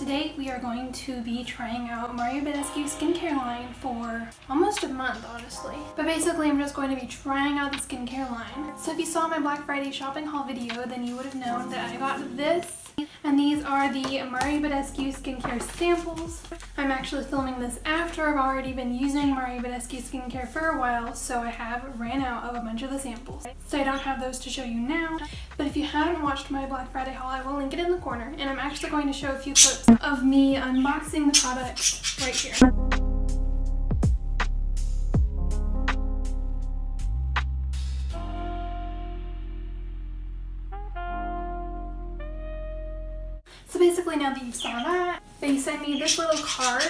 today we are going to be trying out Mario Badescu skincare line for almost a month, honestly. But basically I'm just going to be trying out the skincare line. So if you saw my Black Friday shopping haul video, then you would have known that I got this. And these are the Mario Badescu skincare samples. I'm actually filming this after I've already been using Mario Badescu skincare for a while, so I have ran out of a bunch of the samples. So I don't have those to show you now, but if you haven't watched my Black Friday haul, I will link it in the corner, and I'm actually going to show a few clips of me unboxing the products right here. So basically, now that you saw that, they sent me this little card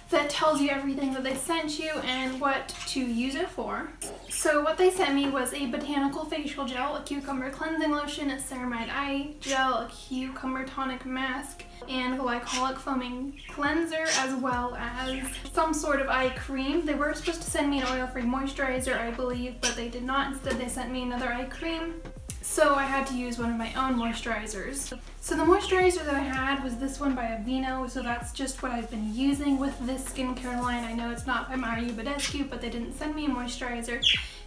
that tells you everything that they sent you and what to use it for. So what they sent me was a botanical facial gel, a cucumber cleansing lotion, a ceramide eye gel, a cucumber tonic mask, and glycolic foaming cleanser, as well as some sort of eye cream. They were supposed to send me an oil-free moisturizer, I believe, but they did not. Instead, they sent me another eye cream. So I had to use one of my own moisturizers. So the moisturizer that I had was this one by Aveeno, so that's just what I've been using with this skincare line. I know it's not by Mario Badescu, but they didn't send me a moisturizer,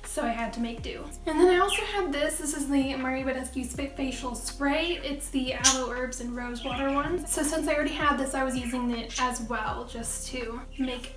so I had to make do. And then I also had this. This is the Mario Badescu facial spray. It's the aloe herbs and rose water one. So since I already had this, I was using it as well, just to make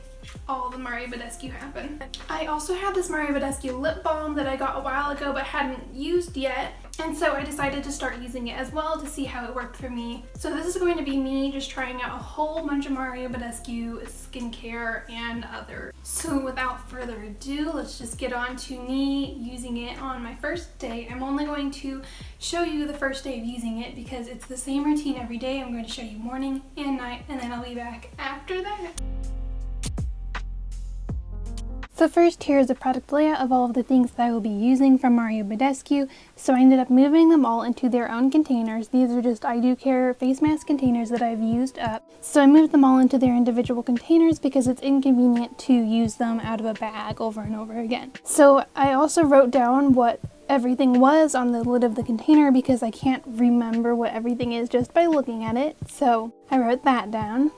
all the Mario Badescu happen. I also had this Mario Badescu lip balm that I got a while ago but hadn't used yet, and so I decided to start using it as well to see how it worked for me. So this is going to be me just trying out a whole bunch of Mario Badescu skincare and other. So without further ado, let's just get on to me using it on my first day. I'm only going to show you the first day of using it because it's the same routine every day. I'm going to show you morning and night, and then I'll be back after that. So first, here's a product layout of all of the things that I will be using from Mario Badescu. So I ended up moving them all into their own containers. These are just I Do Care face mask containers that I've used up. So I moved them all into their individual containers because it's inconvenient to use them out of a bag over and over again. So I also wrote down what everything was on the lid of the container because I can't remember what everything is just by looking at it. So I wrote that down.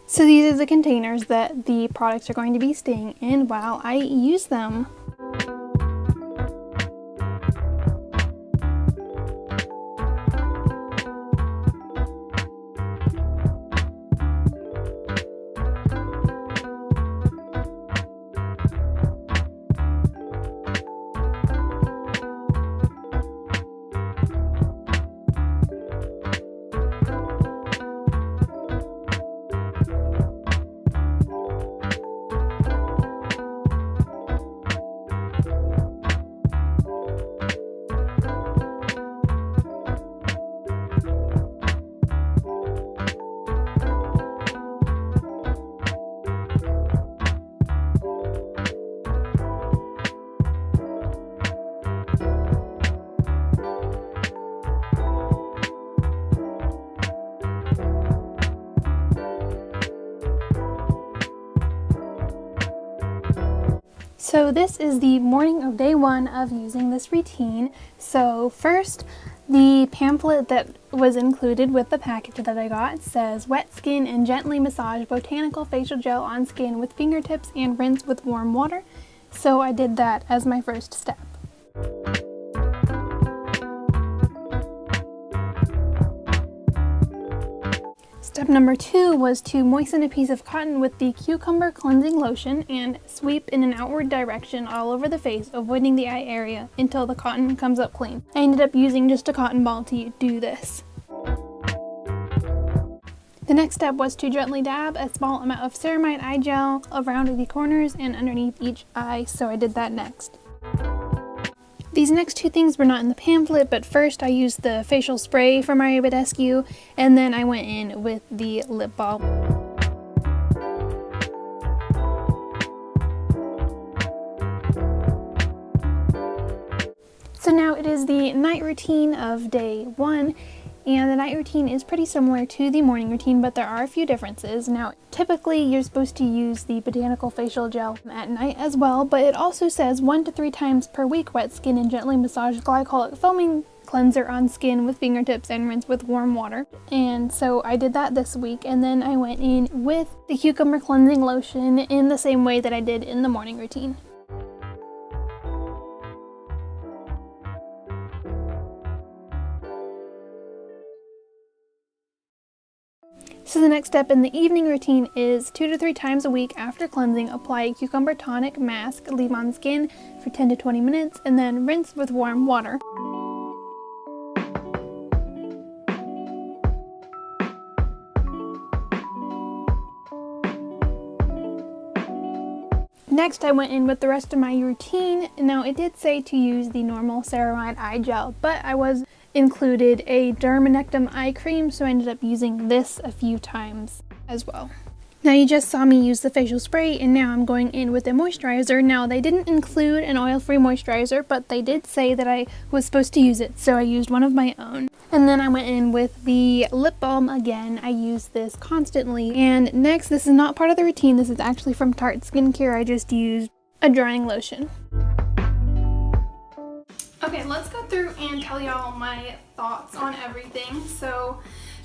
So these are the containers that the products are going to be staying in while I use them. So this is the morning of day one of using this routine. So first, the pamphlet that was included with the package that I got says wet skin and gently massage botanical facial gel on skin with fingertips and rinse with warm water. So I did that as my first step. Step number 2 was to moisten a piece of cotton with the cucumber cleansing lotion and sweep in an outward direction all over the face, avoiding the eye area until the cotton comes up clean. I ended up using just a cotton ball to do this. The next step was to gently dab a small amount of ceramide eye gel around the corners and underneath each eye, so I did that next. These next two things were not in the pamphlet, but first I used the facial spray from Mario Badescu, and then I went in with the lip balm. So now it is the night routine of day 1, and the night routine is pretty similar to the morning routine, but there are a few differences. Now, typically you're supposed to use the botanical facial gel at night as well, but it also says 1 to 3 times per week wet skin and gently massage glycolic foaming cleanser on skin with fingertips and rinse with warm water. And so I did that this week, and then I went in with the cucumber cleansing lotion in the same way that I did in the morning routine. So the next step in the evening routine is 2 to 3 times a week after cleansing, apply a cucumber tonic mask, leave on skin for 10 to 20 minutes, and then rinse with warm water. Next, I went in with the rest of my routine. Now, it did say to use the normal ceramide eye gel, but I was included a dermanectin eye cream, so I ended up using this a few times as well. Now, you just saw me use the facial spray, and now I'm going in with a moisturizer. Now, they didn't include an oil-free moisturizer, but they did say that I was supposed to use it, so I used one of my own. And then I went in with the lip balm again. I use this constantly. And next, this is not part of the routine. This is actually from Tarte Skincare. I just used a drying lotion. Okay, let's go through and tell y'all my thoughts on everything. So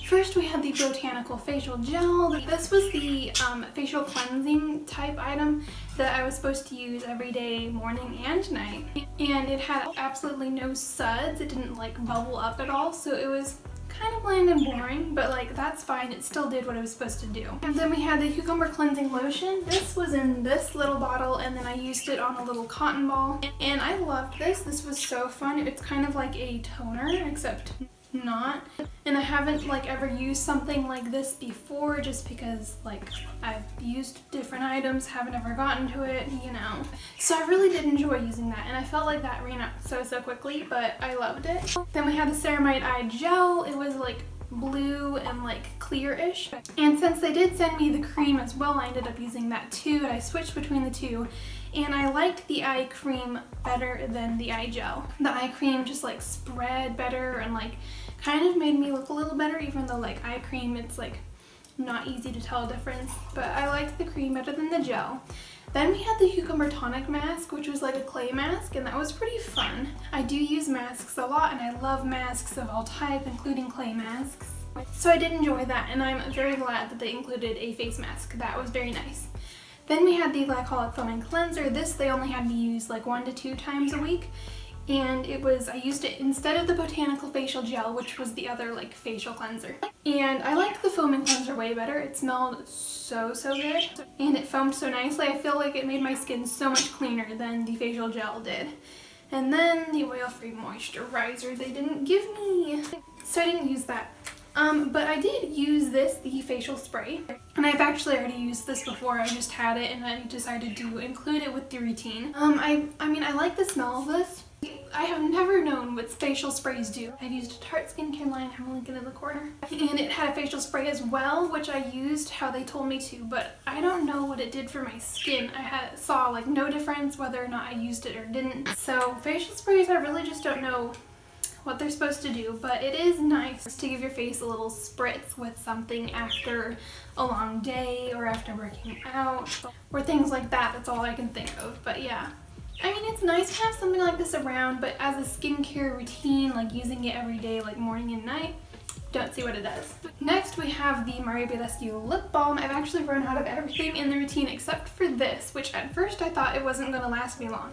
first we had the botanical facial gel. This was the facial cleansing type item that I was supposed to use every day, morning and night. And it had absolutely no suds. It didn't like bubble up at all, so it was kind of bland and boring, but like that's fine. It still did what it was supposed to do. And then we had the cucumber cleansing lotion. This was in this little bottle, and then I used it on a little cotton ball. And I loved this. This was so fun. It's kind of like a toner, except not. And I haven't like ever used something like this before, just because like I've used different items, haven't ever gotten to it, you know. So I really did enjoy using that, and I felt like that ran out so quickly, but I loved it. Then we had the ceramide eye gel. It was like blue and like clear-ish, and since they did send me the cream as well, I ended up using that too, and I switched between the two. And I liked the eye cream better than the eye gel. The eye cream just like spread better and like kind of made me look a little better, even though like eye cream, it's like not easy to tell a difference. But I liked the cream better than the gel. Then we had the cucumber tonic mask, which was like a clay mask, and that was pretty fun. I do use masks a lot, and I love masks of all type, including clay masks. So I did enjoy that, and I'm very glad that they included a face mask. That was very nice. Then we had the glycolic foaming cleanser. This they only had me use like 1 to 2 times a week. And I used it instead of the botanical facial gel, which was the other like facial cleanser. And I liked the foaming cleanser way better. It smelled so good. And it foamed so nicely. I feel like it made my skin so much cleaner than the facial gel did. And then the oil-free moisturizer they didn't give me, so I didn't use that. But I did use the facial spray, and I've actually already used this before. I just had it and I decided to include it with the routine. I mean, I like the smell of this. I have never known what facial sprays do. I've used a Tarte Skincare line, I'm linking in the corner. And it had a facial spray as well, which I used how they told me to, but I don't know what it did for my skin. I saw like no difference whether or not I used it or didn't. So facial sprays, I really just don't know what they're supposed to do, but it is nice to give your face a little spritz with something after a long day or after working out or things like that. That's all I can think of, but yeah. I mean, it's nice to have something like this around, but as a skincare routine, like using it every day, like morning and night, don't see what it does. Next, we have the Mario Badescu lip balm. I've actually run out of everything in the routine except for this, which at first I thought it wasn't going to last me long,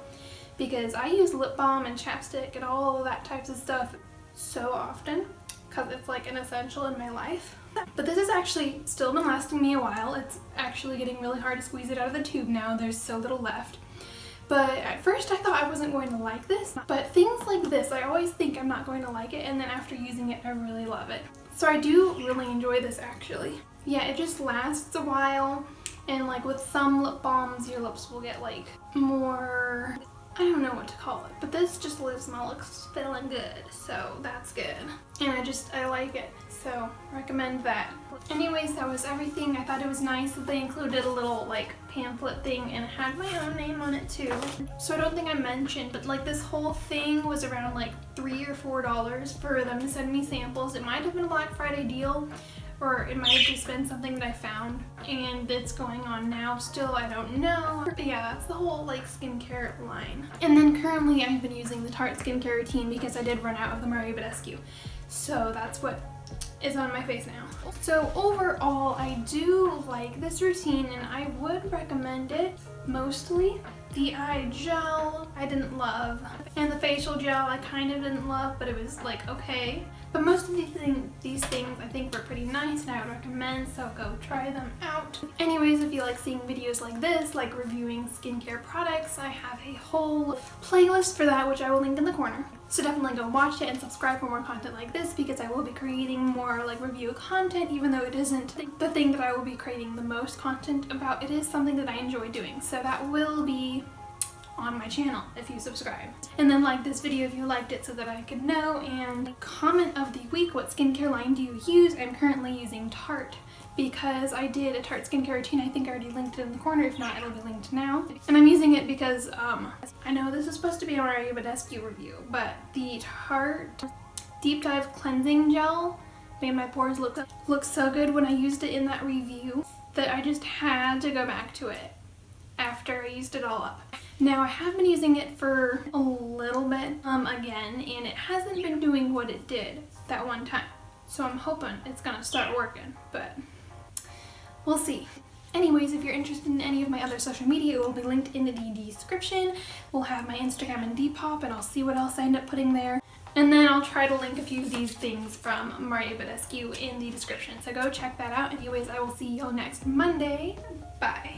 because I use lip balm and chapstick and all of that types of stuff so often because it's like an essential in my life. But this has actually still been lasting me a while. It's actually getting really hard to squeeze it out of the tube now. There's so little left. But at first I thought I wasn't going to like this. But things like this, I always think I'm not going to like it, and then after using it, I really love it. So I do really enjoy this actually. Yeah, it just lasts a while, and like with some lip balms, your lips will get like more, I don't know what to call it, but this just leaves my lips feeling good, so that's good. And I like it, so recommend that. Anyways, that was everything. I thought it was nice that they included a little like pamphlet thing, and it had my own name on it too. So I don't think I mentioned, but like this whole thing was around like $3 or $4 for them to send me samples. It might have been a Black Friday deal, or it might have just been something that I found and it's going on now still, I don't know. But yeah, that's the whole like skincare line. And then currently I've been using the Tarte skincare routine because I did run out of the Mario Badescu. So that's what is on my face now. So overall, I do like this routine and I would recommend it. Mostly the eye gel I didn't love, and the facial gel I kind of didn't love, but it was like okay. But most of these things I think were pretty nice and I would recommend, so go try them out. Anyways, if you like seeing videos like this, like reviewing skincare products, I have a whole playlist for that, which I will link in the corner. So definitely go watch it and subscribe for more content like this, because I will be creating more like review content, even though it isn't the thing that I will be creating the most content about. It is something that I enjoy doing, so that will be on my channel if you subscribe. And then like this video if you liked it so that I could know, and comment of the week, what skincare line do you use? I'm currently using Tarte because I did a Tarte skincare routine. I think I already linked it in the corner. If not, it'll be linked now. And I'm using it because I know this is supposed to be a Mario Badescu review, but the Tarte Deep Dive Cleansing Gel made my pores look so good when I used it in that review that I just had to go back to it after I used it all up. Now I have been using it for a little bit again, and it hasn't been doing what it did that one time. So I'm hoping it's gonna start working, but we'll see. Anyways, if you're interested in any of my other social media, it will be linked in the description. We'll have my Instagram and Depop, and I'll see what else I end up putting there. And then I'll try to link a few of these things from Mario Badescu in the description. So go check that out. Anyways, I will see y'all next Monday. Bye.